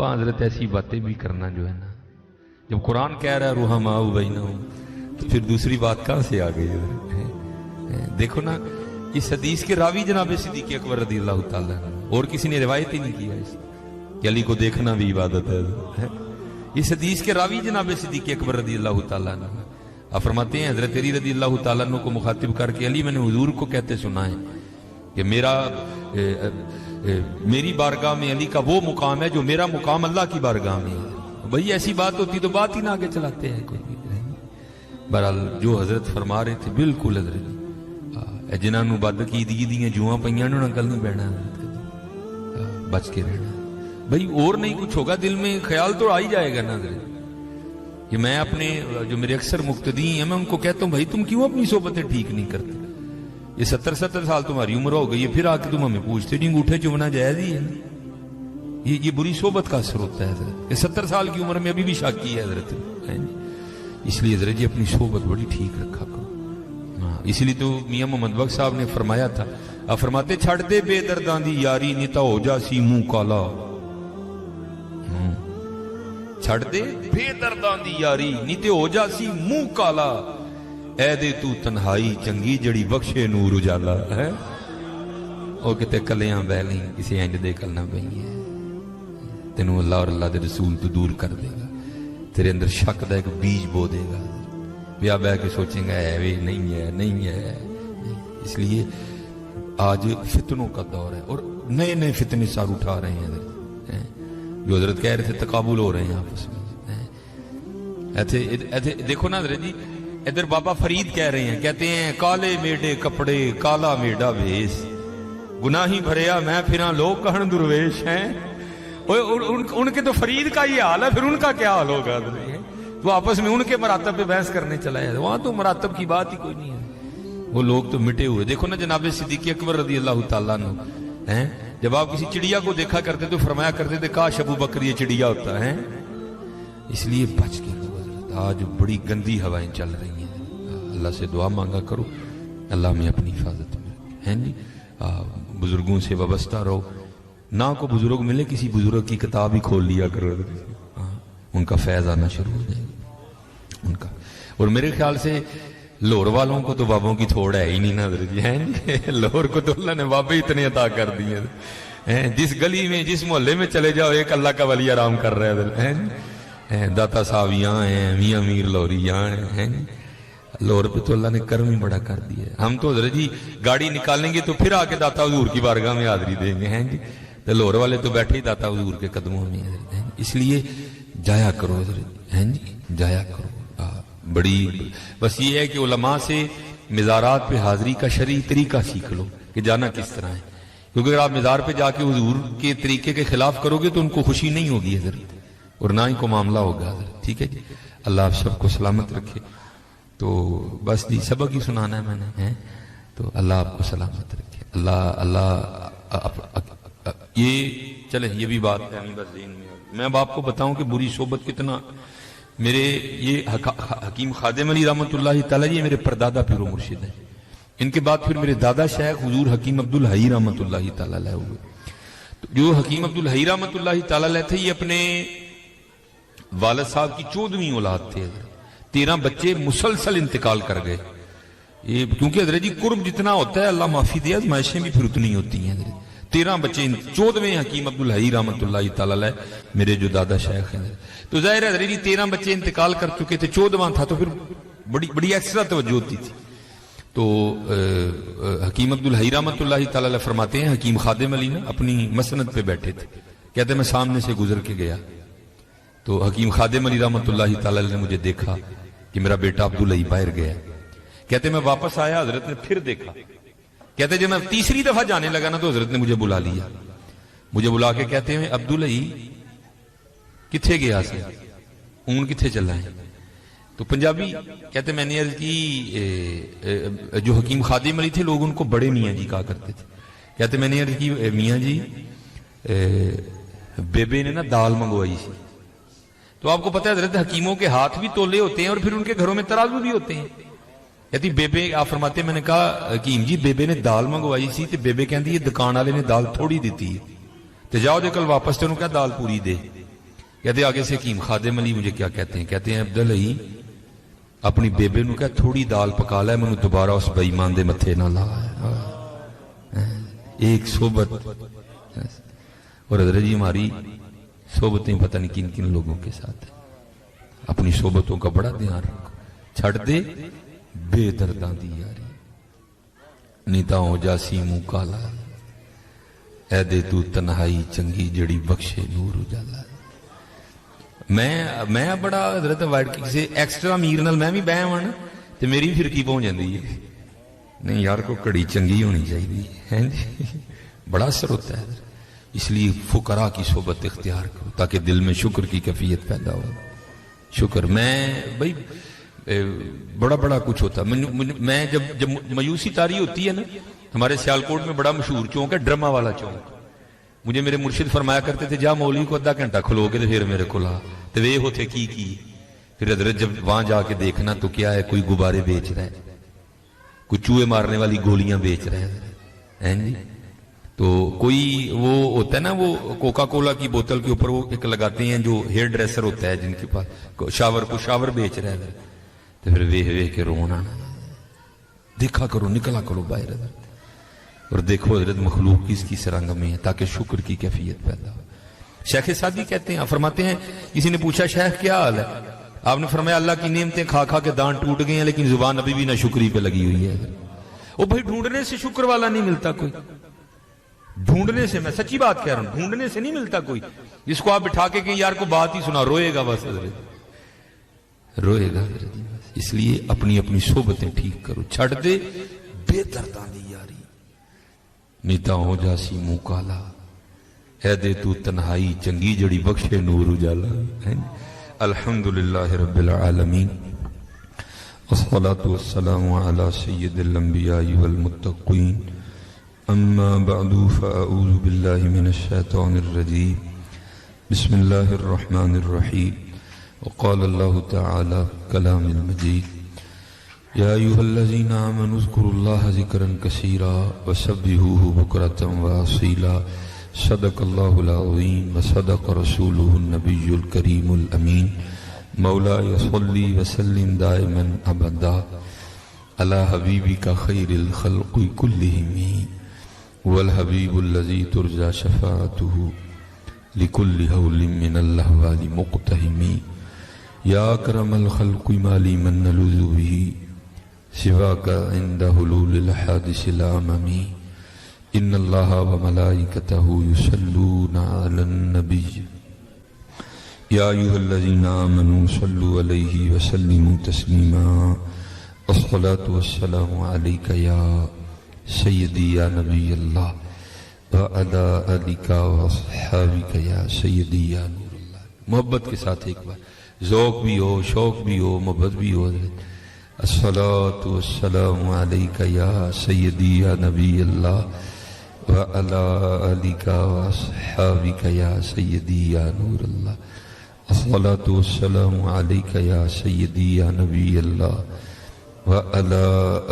बाबा हजरत ऐसी बातें भी करना जो है ना, जब कुरान कह रहा है रुहमाउ बैनहुम, तो फिर दूसरी बात कहाँ से आ गई? देखो ना, इस हदीस के रावी जनाब सिद्दीक़ अकबर रज़ी अल्लाह ताला अन्हु, और किसी ने रिवायत ही नहीं किया कि अली को देखना भी इबादत है। इस हदीस के रावी जनाब सिद्दीक़ अकबर रज़ी अल्लाह ताला अन्हु आप फरमाते हैं, हजरत अली रज़ी अल्लाह ताला अन्हु को मुखातिब करके, अली मैंने हुजूर को कहते सुना है कि मेरी बारगाह में अली का वो मुकाम है जो मेरा मुकाम अल्लाह की बारगाह में है। भाई ऐसी बात होती तो बात ही ना आगे चलाते हैं कोई। बहरहाल जो हजरत फरमा रहे थे बिल्कुल हजरत, जिन्होंने बदकीदगी दी जुआं पईयां ने गल नहीं बहना, बच के रहना भाई। और नहीं कुछ होगा, दिल में ख्याल तो आ ही जाएगा ना हजरत कि मैं अपने जो मेरे अक्सर मुक्तदी हैं, मैं उनको कहता हूँ भाई तुम क्यों अपनी सोबतें ठीक नहीं करते? ये 70 साल तुम्हारी उम्र हो गई है, फिर आके तुम हमें पूछते नहीं अंगूठे चुमना जायज ही है ना? ये बुरी सोबत का असर होता है हजरत। ये 70 साल की उम्र में अभी भी शाकी है हजरत। इसलिए हजरत जी अपनी सोबत बड़ी ठीक रखा करो। इसलिए तो मियां मोहम्मद बख्श साहब ने फरमाया था, आप फरमाते छड़ दे बेदर्दां दी यारी नी तां हो जासी मुंह काला। छड़ दे बेदर्दां दी यारी नी ते हो जासी मुंह काला, ऐ दे तू तन्हाई चंगी जड़ी बख्शे नूर उजाला है। ओ किते कलियां बैली किसी इंज दे कलना पई है, तेनू अल्लाह और अल्लाह दे रसूल तो दूर कर देगा, तेरे अंदर शक दा एक बीज बो देगा, ब्याह बह के सोचेंगे है वे नहीं है नहीं है। इसलिए आज फितनों का दौर है और नए नए फितने सार उठा रहे हैं जो हजरत कह रहे थे तकाबुल हो रहे हैं आपस में। ऐसे देखो ना हजरत जी, इधर बाबा फरीद कह रहे हैं, कहते हैं काले मेढे कपड़े काला मेढा भेस, गुनाही भरिया मैं फिरा लोग कहन दुर्वेश हैं। उनके तो फरीद का ये हाल है, फिर उनका क्या हाल होगा? तो आपस में उनके मरातब पे बहस करने चला है, वहां तो मरातब की बात ही कोई नहीं है, वो लोग तो मिटे हुए। देखो ना जनाब सिद्दीक़ अकबर रज़ी अल्लाह ताला अन्हु हैं, जब आप किसी चिड़िया को देखा करते तो फरमाया करते थे काश अबू बकर ये चिड़िया होता है। इसलिए बच के रहो, आज बड़ी गंदी हवाएं चल रही हैं। अल्लाह से दुआ मांगा करो, अल्लाह में अपनी हिफाजत में है जी। बुजुर्गों से वाबस्ता रहो, ना को बुजुर्ग मिले किसी बुजुर्ग की किताब ही खोल लिया करो, उनका फैज आना शुरू हो जाएगा उनका। और मेरे ख्याल से लाहौर वालों को तो बाबों की थोड़ है ही नहीं ना है। लाहौर को तो अल्लाह ने बाबे इतने अता कर दिए हैं, जिस गली में जिस मोहल्ले में चले जाओ एक अल्लाह का वली आराम कर रहा है। दाता साहब यहाँ हैं, मियाँ मीर लाहौरी यहाँ हैं। लाहौर पे तो अल्लाह ने कर्म ही बड़ा कर दिया। हम तो हजरत जी गाड़ी निकालेंगे तो फिर आके दाता हुजूर की बारगाह में हाजिरी देंगे हैं जी, तो लाहौर वाले तो बैठे ही दाता हुजूर के कदमों में हैं। इसलिए जाया करो हजरत हैं जी, जाया करो। बड़ी बस ये है कि उलमा से मिज़ारात पे हाजिरी का शरई तरीका सीख लो कि जाना किस तरह है, क्योंकि अगर आप मिज़ार पे जाके हुजूर के तरीके के खिलाफ करोगे तो उनको खुशी नहीं होगी हजरत, और ना ही को मामला होगा हजरत। ठीक है जी, अल्लाह आप सबको सलामत रखे। तो बस जी सबक ही सुनाना है मैंने है, तो अल्लाह आपको सलामत रखे। अल्लाह ये चले, ये भी बात है बस मैं अब आपको बताऊं कि बुरी सोबत कितना। मेरे ये हकीम खादिम अली रहमतुल्लाह तआला ये मेरे परदादा पीरो मुर्शिद हैं। इनके बाद फिर मेरे दादा शेख हुजूर हकीम अब्दुल हई रहमतुल्लाह तआला अलैह हुए। तो जो हकीम अब्दुल हई रहमतुल्लाह तआला अलैह थे, ये अपने वालिद साहब की 14वीं औलाद थे। 13 बच्चे मुसलसल इंतकाल कर गए। ये क्योंकि हजरत जी कुर्ब जितना होता है अल्लाह माफी दे, आजमाइशें भी फिर उतनी होती हैं। 13 बच्चे, 14वें हकीम अब्दुल हई रहमतुल्लाह तआला अलैह मेरे जो दादा शेख हैं। तो जाहिर है हजरत जी 13 बच्चे इंतकाल कर चुके थे, 14वां था, तो फिर बड़ी एक्स्ट्रा तवज्जो होती थी। तो हकीम अब्दुल हई रहमतुल्लाह तआला अलैह फरमाते हैं, हकीम खादिम अली ना अपनी मसनद पे बैठे थे, कहते मैं सामने से गुजर के गया तो हकीम खादिम अली रहमतुल्लाह तआला अलैह ने मुझे देखा कि मेरा बेटा अब्दुल हई बाहर गया। कहते मैं वापस आया, हजरत ने फिर देखा। कहते जब मैं तीसरी दफा जाने लगा ना तो हजरत ने मुझे बुला लिया। मुझे बुला के कहते हैं अब्दुल हई किथे गया से, ऊन किथे चला है? तो पंजाबी कहते मैंने अर्ज की, जो हकीम खादिम अली थे लोग उनको बड़े मियाँ जी कहा करते थे। कहते मैंने अर्ज की मियाँ जी बेबे ने ना दाल मंगवाई सी। तो आपको पता है हजरत हकीमों के हाथ भी तोले होते हैं और फिर उनके घरों में तराजू भी होते हैं। कहती बेबे, आप फरमाते मैंने कहा हकीम जी बेबे ने दाल मंगवाई सी ते बेबे कहती ये दुकान वाले ने दाल थोड़ी दी है, तो जाओ जो कल वापस तेन क्या दाल पूरी दे। کہتے آگے سے حکیم خادم علی مجھے کیا کہتے ہیں؟ کہتے ہیں عبدل علی اپنی بیبے نو کہ تھوڑی دال پکا لے، مینوں دوبارہ اس بے ایمان دے متھے نہ لا۔ ایک صحبت، اور حضرت جی ہماری صحبتیں پتہ نہیں کن کن لوگوں کے ساتھ ہیں۔ اپنی صحبتوں کا بڑا دھیان رکھو، چھڑ دے بے درداں دی یاری، نیتا ہو جاسی منہ کالا، اے دے تو تنہائی چنگی جڑی بخشے نور اجالا۔ میں بڑا حضرت وائٹ کسی ایکسٹرا امیر نال میں بھی بہ ہوں تے میری فرقی پہنچ جاندی ہے، نہیں یار کو کڑی چنگی ہونی چاہیے ہے جی، بڑا اثر ہوتا ہے۔ اس لیے فقراء کی صحبت اختیار کرو تاکہ دل میں شکر کی کیفیت پیدا ہو۔ شکر میں بھائی بڑا بڑا کچھ ہوتا ہے۔ میں جب مایوسی طاری ہوتی ہے نا، ہمارے سیالکوٹ میں بڑا مشہور چونک ہے ڈرما والا چونک، مجھے میرے مرشد فرمایا کرتے تھے جا مولوی کو آدھا گھنٹہ کھلو کے پھر میرے کو لا تو وہ ہوتے کی پھر حضرت جب وہاں جا کے دیکھنا تو کیا ہے، کوئی غبارے بیچ رہا ہے، کوئی چوہے مارنے والی گولیاں بیچ رہے ہیں جی، تو کوئی وہ ہوتا ہے نا وہ کوکا کولا کی بوتل کے اوپر وہ ایک لگاتے ہیں جو ہیئر ڈریسر ہوتا ہے جن کے پاس شاور بیچ رہے ہیں، تو پھر ویہ کے رونا دیکھا کرو، نکلا کرو باہر اور دیکھو حضرت مخلوق کس کی سرنگ میں ہے تاکہ شکر کی کیفیت پیدا ہو۔ شیخ سعدی کہتے ہیں، فرماتے ہیں کسی نے پوچھا شیخ کیا حال ہے؟ آپ نے فرمایا اللہ کی نعمتیں کھا کھا کے دان ٹوٹ گئے ہیں لیکن زبان ابھی بھی نہ شکری پہ لگی ہوئی ہے۔ وہ بھائی ڈھونڈنے سے شکر والا نہیں ملتا کوئی، ڈھونڈنے سے، میں سچی بات کہہ رہا ہوں، ڈھونڈنے سے نہیں ملتا کوئی۔ جس کو آپ بٹھا کے کہ یار کو بات ہی سنا روئے گا، بس حضرت روئے گا حضرت۔ اس لیے اپنی اپنی صحبتیں ٹھیک کرو، چھڑ دے بے درداں دی یاری، نیتا ہو جاسی منہ کالا، اے دے تو تنہائی چنگی جڑی بخشے نور اجالا۔ الحمدللہ رب العالمین، والصلاة والسلام على سید الانبیاء والمتقین، اما بعد فاعوذ باللہ من الشیطان الرجیم، بسم اللہ الرحمن الرحیم، وقال اللہ تعالی کلام المجید، یا ایہا الذین آمنوا اذکروا اللہ ذکرا کثیرا وسبحوہ بکرۃ واصیلا، صدق اللہ العظیم وصدق رسولہ النبی الکریم الامین، مولاي صلی وسلم دائما ابدا علی حبیبک خیر الخلق کلہم والحبیب الذی ترجى شفاعته لكل هول من الاحوال مقتحم، یا اکرم الخلق ما لی من نلوذ به سواک عند حلول الحادث الامم، ان اللہ وملائکتہ یصلون علی النبی یا ایہا الذین آمنوا صلوا علیہ وسلموا تسلیما، الصلاة والسلام علیک یا سیدی یا نبی اللہ وعلی آلک واصحابک یا سیدی یا نور اللہ۔ محبت کے ساتھ ایک بار ذوق بھی ہو، شوق بھی ہو، محبت بھی ہو۔ الصلاة والسلام علیک یا سیدی یا نبی اللہ وعلی آلک واصحابک یا سیدی یا نور اللہ۔ الصلاة والسلام علیک یا سیدی یا نبی اللہ وعلی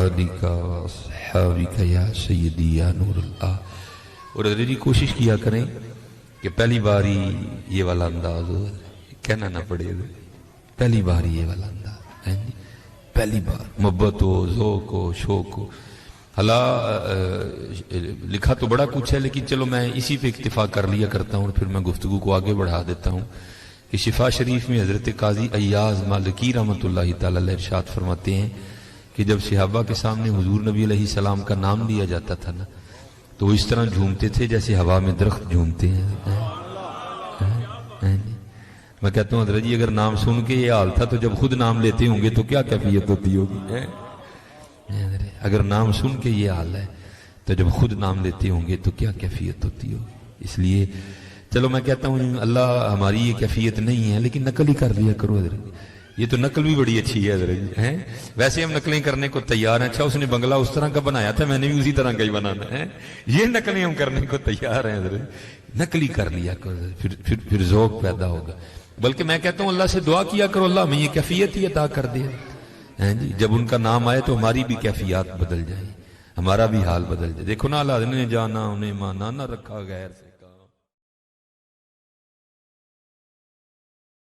آلک واصحابک یا سیدی یا نور اللہ۔ اور حضرت جی کوشش کیا کریں کہ پہلی بار ہی یہ والا انداز ہو، کہنا نہ پڑے، پہلی بار ہی یہ والا انداز ہے جی، پہلی بار محبت ہو، ذوق ہو، شوق ہو۔ لکھا تو بڑا کچھ ہے لیکن چلو میں اسی پہ اکتفا کر لیا کرتا ہوں، پھر میں گفتگو کو آگے بڑھا دیتا ہوں کہ شفا شریف میں حضرت قاضی ایاز مالکی رحمۃ اللہ تعالی علیہ ارشاد فرماتے ہیں کہ جب صحابہ کے سامنے حضور نبی علیہ السلام کا نام لیا جاتا تھا نا تو وہ اس طرح جھومتے تھے جیسے ہوا میں درخت جھومتے ہیں۔ میں کہتا ہوں حضرت جی اگر نام سن کے یہ حال تھا تو جب خود نام لیتے ہوں گے تو کیا کیفیت ہوتی ہوگی؟ اگر نام سن کے یہ حال ہے تو جب خود نام لیتے ہوں گے تو کیا کیفیت ہوتی ہوگی؟ اس لیے چلو میں کہتا ہوں اللہ ہماری یہ کیفیت نہیں ہے لیکن نقل ہی کر لیا کرو حضرت، یہ تو نقل بھی بڑی اچھی ہے حضرت، ویسے ہم نقلیں کرنے کو تیار ہیں۔ اچھا اس نے بنگلہ اس طرح کا بنایا تھا، میں نے بھی اسی طرح کا ہی بنانا ہے، یہ نقلیں ہم کرنے کو تیار ہیں حضرت، نقل ہی کر لیا کرو، پھر ذوق پیدا ہوگا۔ بلکہ میں کہتا ہوں اللہ سے دعا کیا کرو اللہ ہمیں یہ کیفیت ہی عطا کر دے جی، جب ان کا نام آئے تو ہماری بھی کیفیات بدل جائے، ہمارا بھی حال بدل جائے۔ دیکھو نا اللہ نے جانا انہیں مانا نہ رکھا غیر سے۔